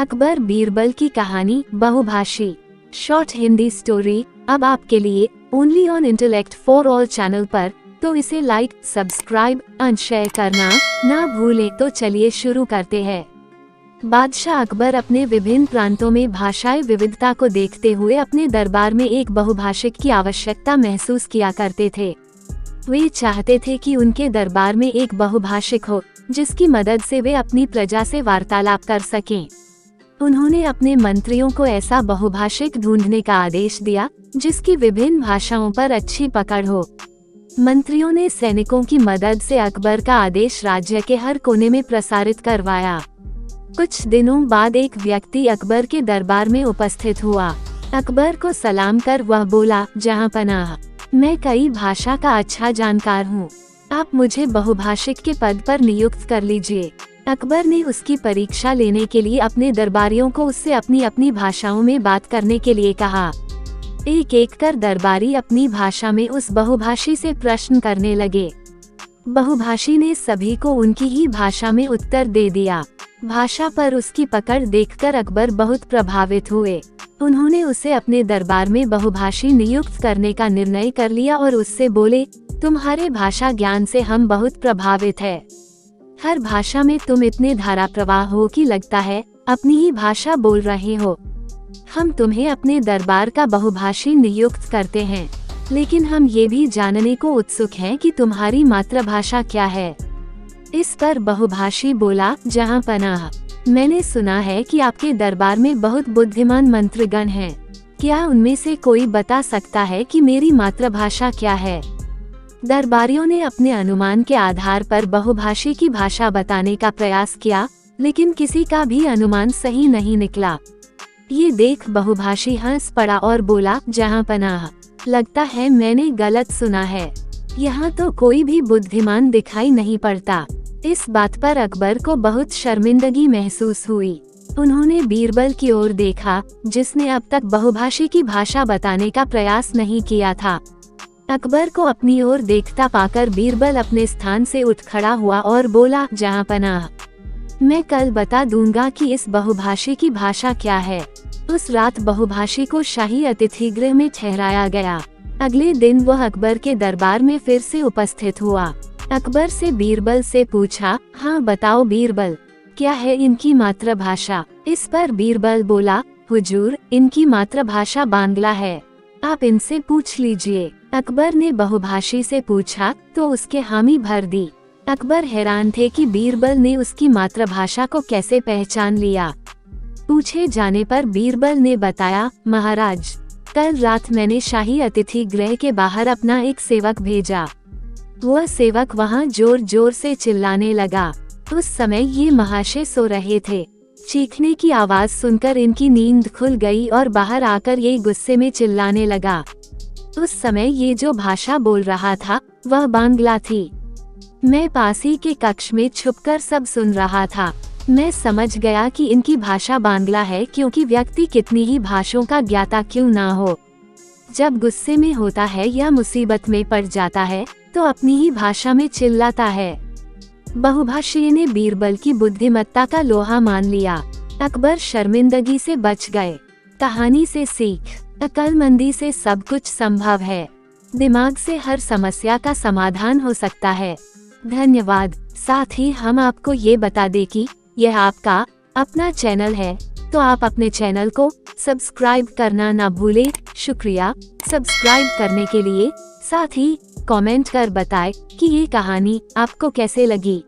अकबर बीरबल की कहानी बहुभाषी शॉर्ट हिंदी स्टोरी अब आपके लिए only on intellect for all channel पर। तो इसे लाइक, सब्सक्राइब एंड शेयर करना ना भूलें। तो चलिए शुरू करते हैं। बादशाह अकबर अपने विभिन्न प्रांतों में भाषाई विविधता को देखते हुए अपने दरबार में एक बहुभाषिक की आवश्यकता महसूस किया करते थे। वे चाहते थे कि उनके दरबार में एक बहुभाषिक हो जिसकी मदद से वे अपनी प्रजा से वार्तालाप कर सकें। उन्होंने अपने मंत्रियों को ऐसा बहुभाषिक ढूंढने का आदेश दिया जिसकी विभिन्न भाषाओं पर अच्छी पकड़ हो। मंत्रियों ने सैनिकों की मदद से अकबर का आदेश राज्य के हर कोने में प्रसारित करवाया। कुछ दिनों बाद एक व्यक्ति अकबर के दरबार में उपस्थित हुआ। अकबर को सलाम कर वह बोला, जहांपनाह, मैं कई भाषा का अच्छा जानकार हूँ, आप मुझे बहुभाषिक के पद पर नियुक्त कर लीजिए। अकबर ने उसकी परीक्षा लेने के लिए अपने दरबारियों को उससे अपनी अपनी भाषाओं में बात करने के लिए कहा। एक एक कर दरबारी अपनी भाषा में उस बहुभाषी से प्रश्न करने लगे। बहुभाषी ने सभी को उनकी ही भाषा में उत्तर दे दिया। भाषा पर उसकी पकड़ देखकर अकबर बहुत प्रभावित हुए। उन्होंने उसे अपने दरबार में बहुभाषी नियुक्त करने का निर्णय कर लिया और उससे बोले, तुम्हारे भाषा ज्ञान से हम बहुत प्रभावित है। हर भाषा में तुम इतने धारा प्रवाह हो कि लगता है अपनी ही भाषा बोल रहे हो। हम तुम्हें अपने दरबार का बहुभाषी नियुक्त करते हैं, लेकिन हम ये भी जानने को उत्सुक हैं कि तुम्हारी मातृभाषा क्या है। इस पर बहुभाषी बोला, जहांपनाह, मैंने सुना है कि आपके दरबार में बहुत बुद्धिमान मंत्रीगण हैं। क्या उनमें से कोई बता सकता है कि मेरी मातृभाषा क्या है? दरबारियों ने अपने अनुमान के आधार पर बहुभाषी की भाषा बताने का प्रयास किया, लेकिन किसी का भी अनुमान सही नहीं निकला। ये देख बहुभाषी हंस पड़ा और बोला, जहांपनाह, लगता है मैंने गलत सुना है। यहाँ तो कोई भी बुद्धिमान दिखाई नहीं पड़ता। इस बात पर अकबर को बहुत शर्मिंदगी महसूस हुई। उन्होंने बीरबल की ओर देखा, जिसने अब तक बहुभाषी की भाषा बताने का प्रयास नहीं किया था। अकबर को अपनी ओर देखता पाकर बीरबल अपने स्थान से उठ खड़ा हुआ और बोला, जहांपनाह, मैं कल बता दूंगा कि इस बहुभाषी की भाषा क्या है। उस रात बहुभाषी को शाही अतिथि गृह में ठहराया गया। अगले दिन वह अकबर के दरबार में फिर से उपस्थित हुआ। अकबर से बीरबल से पूछा, हाँ बताओ बीरबल, क्या है इनकी मातृभाषा? इस पर बीरबल बोला, हुजूर, इनकी मातृभाषा बांग्ला है, आप इनसे पूछ लीजिए। अकबर ने बहुभाषी से पूछा तो उसके हामी भर दी। अकबर हैरान थे कि बीरबल ने उसकी मातृभाषा को कैसे पहचान लिया। पूछे जाने पर बीरबल ने बताया, महाराज, कल रात मैंने शाही अतिथि गृह के बाहर अपना एक सेवक भेजा। वह सेवक वहां जोर जोर से चिल्लाने लगा। उस समय ये महाशय सो रहे थे। चीखने की आवाज सुनकर इनकी नींद खुल गई और बाहर आकर ये गुस्से में चिल्लाने लगा। उस समय ये जो भाषा बोल रहा था वह बांग्ला थी। मैं पासी के कक्ष में छुपकर सब सुन रहा था। मैं समझ गया कि इनकी भाषा बांग्ला है, क्योंकि व्यक्ति कितनी ही भाषाओं का ज्ञाता क्यों ना हो, जब गुस्से में होता है या मुसीबत में पड़ जाता है तो अपनी ही भाषा में चिल्लाता है। बहुभाषी ने बीरबल की बुद्धिमत्ता का लोहा मान लिया। अकबर शर्मिंदगी से बच गए। कहानी से सीख, अक्लमंदी से सब कुछ संभव है। दिमाग से हर समस्या का समाधान हो सकता है। धन्यवाद। साथ ही हम आपको ये बता दें कि यह आपका अपना चैनल है, तो आप अपने चैनल को सब्सक्राइब करना ना भूलें। शुक्रिया सब्सक्राइब करने के लिए। साथ ही कमेंट कर बताएं कि ये कहानी आपको कैसे लगी।